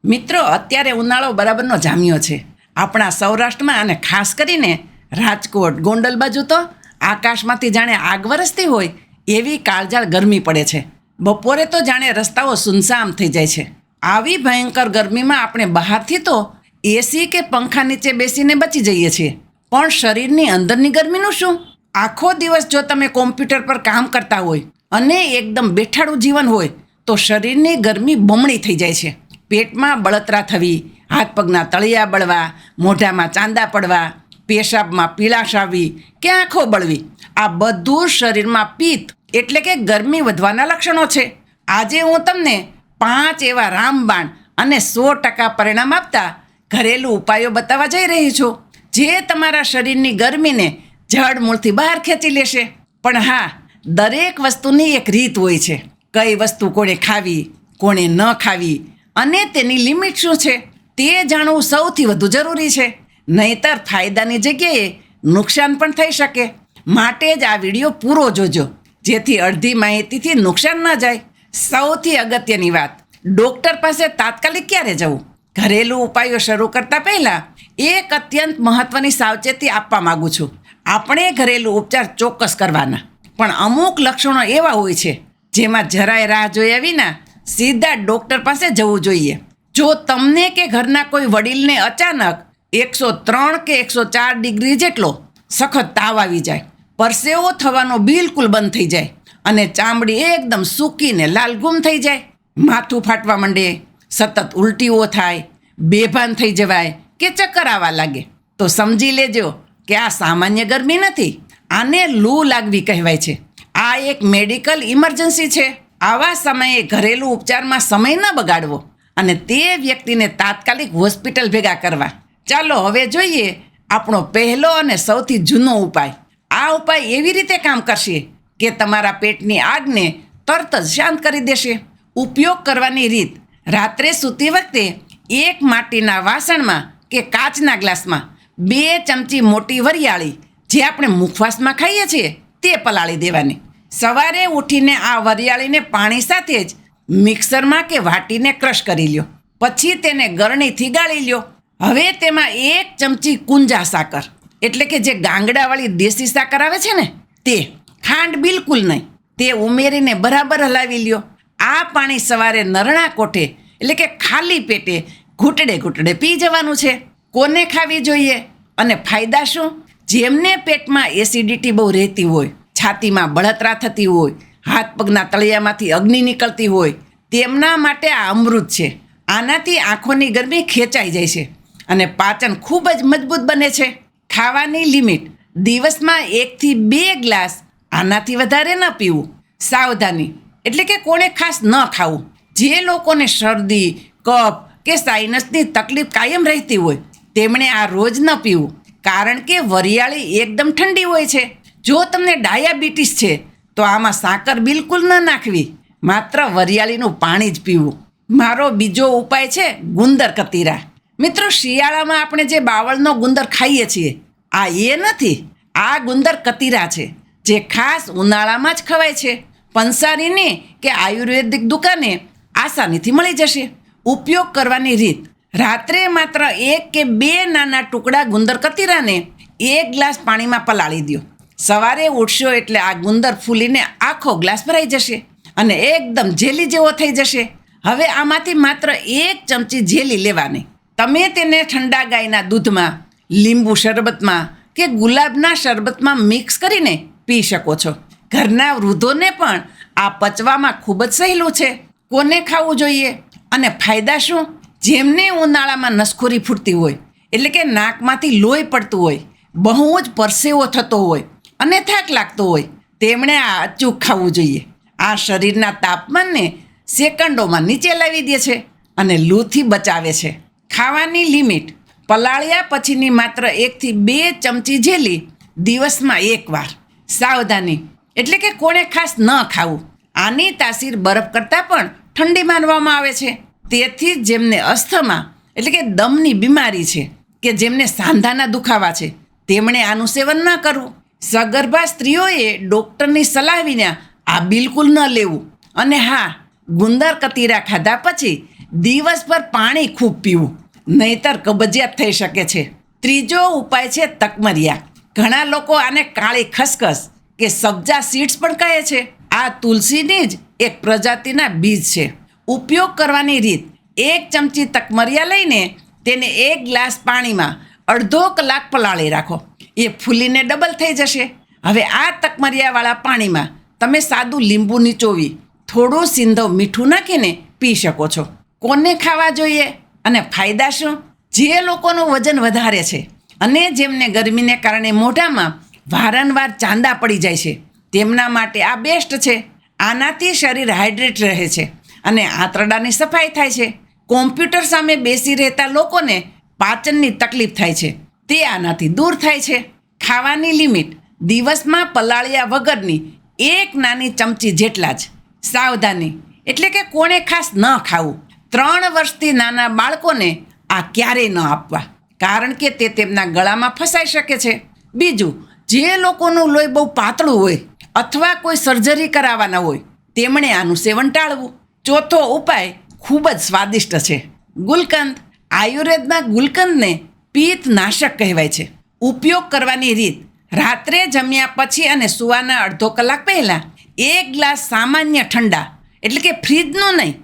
મિત્રો, અત્યારે ઉનાળો બરાબરનો જામ્યો છે આપણા સૌરાષ્ટ્રમાં, અને ખાસ કરીને રાજકોટ ગોંડલ બાજુ તો આકાશમાંથી જાણે આગ વરસતી હોય એવી કાળઝાળ ગરમી પડે છે. બપોરે તો જાણે રસ્તાઓ સુનસામ થઈ જાય છે. આવી ભયંકર ગરમીમાં આપણે બહારથી તો એસી કે પંખા નીચે બેસીને બચી જઈએ છીએ, પણ શરીરની અંદરની ગરમીનું શું? આખો દિવસ જો તમે કોમ્પ્યુટર પર કામ કરતા હોય અને એકદમ બેઠાડું જીવન હોય તો શરીરની ગરમી બમણી થઈ જાય છે. પેટમાં બળતરા થવી, હાથ પગના તળિયા બળવા, મોઢામાં ચાંદા પડવા, પેશાબમાં પીળાશ આવવી કે આંખો બળવી, આ બધું શરીરમાં પિત્ત એટલે કે ગરમી વધવાના લક્ષણો છે. આજે હું તમને 5 એવા રામબાણ અને 100% પરિણામ આપતા ઘરેલું ઉપાયો બતાવવા જઈ રહી છું, જે તમારા શરીરની ગરમીને જડમૂળથી બહાર ખેંચી લેશે. પણ હા, દરેક વસ્તુની એક રીત હોય છે. કઈ વસ્તુ કોણે ખાવી, કોણે ન ખાવી અને તેની લિમિટ શું છે તે જાણવું સૌથી વધુ જરૂરી છે. નહીંતર ફાયદાની જગ્યાએ નુકસાન પણ થઈ શકે. માટે જ આ વિડીયો પૂરો જોજો, જેથી અડધી માહિતીથી નુકસાન ન જાય. સૌથી અગત્યની વાત, ડૉક્ટર પાસે તાત્કાલિક ક્યારે જવું? ઘરેલું ઉપાયો શરૂ કરતાં પહેલાં એક અત્યંત મહત્ત્વની સાવચેતી આપવા માગું છું. આપણે ઘરેલું ઉપચાર ચોક્કસ કરવાના, પણ અમુક લક્ષણો એવા હોય છે જેમાં જરાય રાહ જોયા વિના સીધા ડૉક્ટર પાસે જવું જોઈએ. જો તમને કે ઘરના કોઈ વડીલને અચાનક 103 કે 104 ડિગ્રી જેટલો સખત તાવ આવી જાય, પરસેવો થવાનો બિલકુલ બંધ થઈ જાય અને ચામડી એકદમ સૂકીને લાલઘૂમ થઈ જાય, માથું ફાટવા માંડે, સતત ઉલટીઓ થાય, બેભાન થઈ જવાય કે ચક્કર આવવા લાગે, તો સમજી લેજો કે આ સામાન્ય ગરમી નથી, આને લૂ લાગવી કહેવાય છે. આ એક મેડિકલ ઇમરજન્સી છે. આવા સમયે ઘરેલું ઉપચારમાં સમય ન બગાડવો અને તે વ્યક્તિને તાત્કાલિક હોસ્પિટલ ભેગા કરવા. ચાલો હવે જોઈએ આપણો પહેલો અને સૌથી જૂનો ઉપાય. આ ઉપાય એવી રીતે કામ કરશે કે તમારા પેટની આગને તરત જ શાંત કરી દેશે. ઉપયોગ કરવાની રીત: રાત્રે સૂતી વખતે એક માટીના વાસણમાં કે કાચના ગ્લાસમાં 2 ચમચી મોટી વરિયાળી, જે આપણે મુખવાસમાં ખાઈએ છીએ, તે પલાળી દેવાની. સવારે ઉઠીને આ વરિયાળીને પાણી સાથે જ મિક્સરમાં કે વાટીને ક્રશ કરી લ્યો. પછી તેને ગરણીથી ગાળી લ્યો. હવે તેમાં 1 ચમચી કુંજા સાકર, એટલે કે જે ગાંગડાવાળી દેશી સાકર આવે છે ને તે, ખાંડ બિલકુલ નહીં, તે ઉમેરીને બરાબર હલાવી લ્યો. આ પાણી સવારે નરણા કોઠે એટલે કે ખાલી પેટે ઘૂંટડે ઘૂંટડે પી જવાનું છે. કોને ખાવી જોઈએ અને ફાયદા શું? જેમને પેટમાં એસિડિટી બહુ રહેતી હોય, છાતીમાં બળતરા થતી હોય, હાથ પગના તળિયામાંથી અગ્નિ નીકળતી હોય, તેમના માટે આ અમૃત છે. આનાથી આંખોની ગરમી ખેંચાઈ જાય છે અને પાચન ખૂબ જ મજબૂત બને છે. ખાવાની લિમિટ: દિવસમાં 1 થી 2 ગ્લાસ, આનાથી વધારે ન પીવું. સાવધાની એટલે કે કોણે ખાસ ન ખાવું? જે લોકોને શરદી, કફ કે સાઇનસની તકલીફ કાયમ રહેતી હોય તેમણે આ રોજ ન પીવું, કારણ કે વરિયાળી એકદમ ઠંડી હોય છે. જો તમને ડાયાબિટીસ છે તો આમાં સાકર બિલકુલ ન નાખવી, માત્ર વરિયાળીનું પાણી જ પીવું. મારો બીજો ઉપાય છે ગુંદર કતીરા. મિત્રો, શિયાળામાં આપણે જે બાવળનો ગુંદર ખાઈએ છીએ આ એ નથી, આ ગુંદર કતીરા છે, જે ખાસ ઉનાળામાં જ ખવાય છે. પંસારીની કે આયુર્વેદિક દુકાને આસાનીથી મળી જશે. ઉપયોગ કરવાની રીત: રાત્રે માત્ર 1 કે 2 નાના ટુકડા ગુંદર કતીરાને 1 ગ્લાસ પાણીમાં પલાળી દો. સવારે ઉઠશો એટલે આ ગુંદર ફૂલીને આખો ગ્લાસ ભરાઈ જશે અને એકદમ જેલી જેવો થઈ જશે. હવે આમાંથી માત્ર 1 ચમચી જેલી લેવાની. તમે તેને ઠંડા ગાયના દૂધમાં, લીંબુ શરબતમાં કે ગુલાબના શરબતમાં મિક્સ કરીને પી શકો છો. ઘરના વૃદ્ધોને પણ આ પચવામાં ખૂબ જ સહેલું છે. કોને ખાવું જોઈએ અને ફાયદા શું? જેમને ઉનાળામાં નસખોરી ફૂટતી હોય, એટલે કે નાકમાંથી લોહી પડતું હોય, બહુ જ પરસેવો થતો હોય અને થાક લાગતો હોય, તેમણે આ અચૂક ખાવું જોઈએ. આ શરીરના તાપમાનને સેકન્ડોમાં નીચે લાવી દે છે અને લૂથી બચાવે છે. ખાવાની લિમિટ: પલાળ્યા પછીની માત્ર 1 થી 2 ચમચી જેલી દિવસમાં 1 વાર. સાવધાની એટલે કે કોણે ખાસ ન ખાવું? આની તાસીર બરફ કરતાં પણ ઠંડી માનવામાં આવે છે. તેથી જેમને અસ્થમા એટલે કે દમની બીમારી છે કે જેમને સાંધાના દુખાવા છે તેમણે આનું સેવન ન કરવું. સગર્ભા સ્ત્રીઓએ ડૉક્ટરની સલાહ વિના આ બિલકુલ ન લેવું. અને હા, ગુંદર કતીરા ખાધા પછી દિવસભર પાણી ખૂબ પીવું, નહીતર કબજિયાત થઈ શકે છે. ત્રીજો ઉપાય છે તકમરિયા. ઘણા લોકો આને કાળી ખસખસ કે સબ્જા સીડ્સ પણ કહે છે. આ તુલસીની જ એક પ્રજાતિના બીજ છે. ઉપયોગ કરવાની રીત: 1 ચમચી તકમરિયા લઈને તેને 1 ગ્લાસ પાણીમાં અડધો કલાક પલાળી રાખો. એ ફૂલીને ડબલ થઈ જશે. હવે આ તકમરિયાવાળા પાણીમાં તમે સાદું લીંબુ નીચોવી થોડું સિંધવ મીઠું નાખીને પી શકો છો. કોને ખાવા જોઈએ અને ફાયદા શું? જે લોકોનું વજન વધારે છે અને જેમને ગરમીને કારણે મોઢામાં વારંવાર ચાંદા પડી જાય છે, તેમના માટે આ બેસ્ટ છે. આનાથી શરીર હાઇડ્રેટ રહે છે અને આંતરડાની સફાઈ થાય છે. કોમ્પ્યુટર સામે બેસી રહેતા લોકોને પાચનની તકલીફ થાય છે, તે આનાથી દૂર થાય છે. ખાવાની લિમિટ: દિવસમાં પલાળ્યા વગરની 1 નાની ચમચી જેટલા જ. સાવધાની એટલે કે કોણે ખાસ ન ખાવું: 3 વર્ષથી નાના બાળકોને આ ક્યારેય ન આપવા, કારણ કે તે તેમના ગળામાં ફસાઈ શકે છે. બીજું, જે લોકોનું લોહી બહુ પાતળું હોય અથવા કોઈ સર્જરી કરાવવાના હોય તેમણે આનું સેવન ટાળવું. ચોથો ઉપાય ખૂબ જ સ્વાદિષ્ટ છે: ગુલકંદ. આયુર્વેદના ગુલકંદને પિત્તનાશક કહેવાય છે. ઉપયોગ કરવાની રીત: રાત્રે જમ્યા પછી અને સૂવાના અડધો કલાક પહેલાં 1 ગ્લાસ સામાન્ય ઠંડા, એટલે કે ફ્રીજનું નહીં,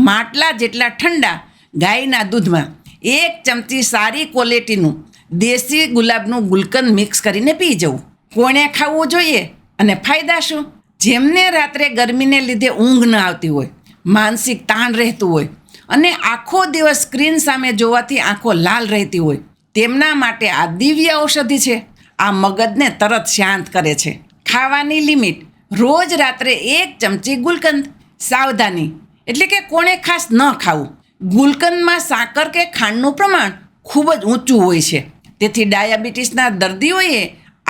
માટલા જેટલા ઠંડા ગાયના દૂધમાં 1 ચમચી સારી ક્વોલિટીનું દેશી ગુલાબનું ગુલકંદ મિક્સ કરીને પી જવું. કોણે ખાવું જોઈએ અને ફાયદા શું? જેમને રાત્રે ગરમીને લીધે ઊંઘ ન આવતી હોય, માનસિક તાણ રહેતું હોય અને આખો દિવસ સ્ક્રીન સામે જોવાથી આંખો લાલ રહેતી હોય, તેમના માટે આ દિવ્ય ઔષધિ છે. આ મગજને તરત શાંત કરે છે. ખાવાની લિમિટ: રોજ રાત્રે 1 ચમચી ગુલકંદ. સાવધાની એટલે કે કોણે ખાસ ન ખાવું: ગુલકંદમાં સાકર કે ખાંડનું પ્રમાણ ખૂબ જ ઊંચું હોય છે, તેથી ડાયાબિટીસના દર્દીઓએ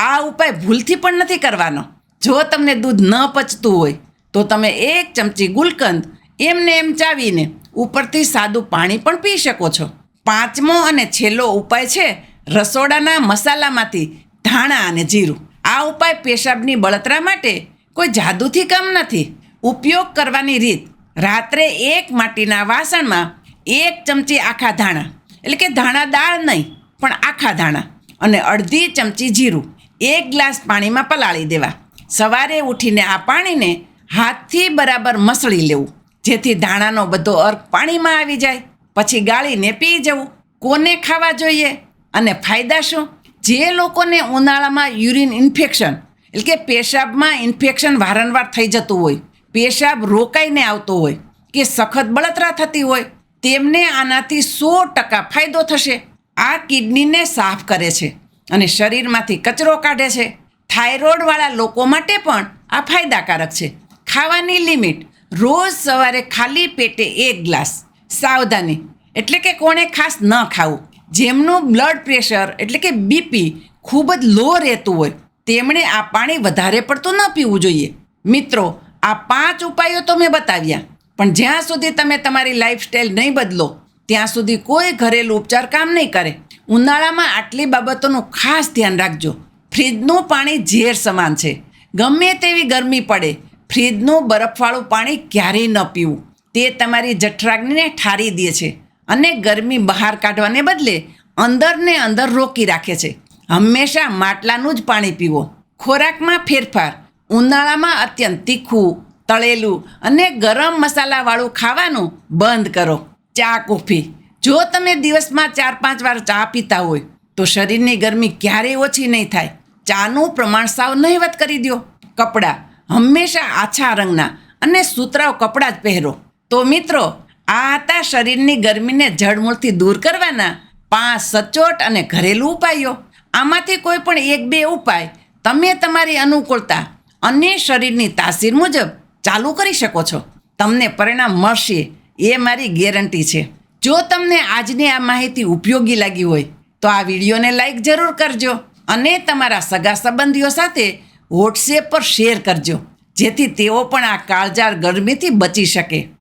આ ઉપાય ભૂલથી પણ નથી કરવાનો. જો તમને દૂધ ન પચતું હોય તો તમે 1 ચમચી ગુલકંદ એમને એમ ચાવીને ઉપરથી સાદું પાણી પણ પી શકો છો. પાંચમો અને છેલ્લો ઉપાય છે રસોડાના મસાલામાંથી ધાણા અને જીરું. આ ઉપાય પેશાબની બળતરા માટે કોઈ જાદુથી કામ નથી. ઉપયોગ કરવાની રીત: રાત્રે 1 માટીના વાસણમાં 1 ચમચી આખા ધાણા, એટલે કે ધાણા દાળ નહીં પણ આખા ધાણા, અને અડધી ચમચી જીરું 1 ગ્લાસ પાણીમાં પલાળી દેવા. સવારે ઉઠીને આ પાણીને હાથથી બરાબર મસળી લેવું, જેથી ધાણાનો બધો અર્ક પાણીમાં આવી જાય. પછી ગાળીને પી જવું. કોને ખાવા જોઈએ અને ફાયદા શું? જે લોકોને ઉનાળામાં યુરિન ઇન્ફેક્શન, એટલે કે પેશાબમાં ઇન્ફેક્શન વારંવાર થઈ જતું હોય, પેશાબ રોકાઈને આવતો હોય કે સખત બળતરા થતી હોય, તેમને આનાથી 100% ફાયદો થશે. આ કિડનીને સાફ કરે છે અને શરીરમાંથી કચરો કાઢે છે. થાઇરોઇડવાળા લોકો માટે પણ આ ફાયદાકારક છે. ખાવાની લિમિટ: રોજ સવારે ખાલી પેટે 1 ગ્લાસ. સાવધાની એટલે કે કોણે ખાસ ન ખાવું: જેમનું બ્લડ પ્રેશર એટલે કે બીપી ખૂબ જ લો રહેતું હોય, તેમણે આ પાણી વધારે પડતું ન પીવું જોઈએ. મિત્રો, આ 5 ઉપાયો તો મેં બતાવ્યા, પણ જ્યાં સુધી તમે તમારી લાઈફસ્ટાઈલ નહીં બદલો ત્યાં સુધી કોઈ ઘરેલું ઉપચાર કામ નહીં કરે. ઉનાળામાં આટલી બાબતોનું ખાસ ધ્યાન રાખજો. ફ્રીજનું પાણી ઝેર સમાન છે. ગમે તેવી ગરમી પડે, ફ્રીજનું બરફવાળું પાણી ક્યારેય ન પીવું. તે તમારી જઠરાગ્નિને ઠારી દે છે અને ગરમી બહાર કાઢવાને બદલે અંદરને અંદર રોકી રાખે છે. હંમેશા માટલાનું જ પાણી પીવો. ખોરાકમાં ફેરફાર: ઉનાળામાં અત્યંત તીખું, તળેલું અને ગરમ મસાલાવાળું ખાવાનું બંધ કરો. ચા કોફી: જો તમે દિવસમાં 4-5 વાર ચા પીતા હોય તો શરીરની ગરમી ક્યારેય ઓછી નહીં થાય. ચાનું પ્રમાણ સાવ નહિવત કરી દો. કપડાં: હંમેશા આછા રંગના અને સુતરાઉ કપડાં જ પહેરો. તો મિત્રો, આ હતા શરીરની ગરમીને જડમૂળથી દૂર કરવાના 5 સચોટ અને ઘરેલું ઉપાયો. આમાંથી કોઈ પણ 1-2 ઉપાય તમે તમારી અનુકૂળતા અને શરીરની તાસીર મુજબ ચાલુ કરી શકો છો. તમને પરિણામ મળશે એ મારી ગેરંટી છે. જો તમને આજની આ માહિતી ઉપયોગી લાગી હોય તો આ વિડીયોને લાઈક જરૂર કરજો અને તમારા સગા સંબંધીઓ સાથે વોટ્સએપ પર શેર કરજો, જેથી તેઓ પણ આ કાળઝાળ ગરમીથી બચી શકે.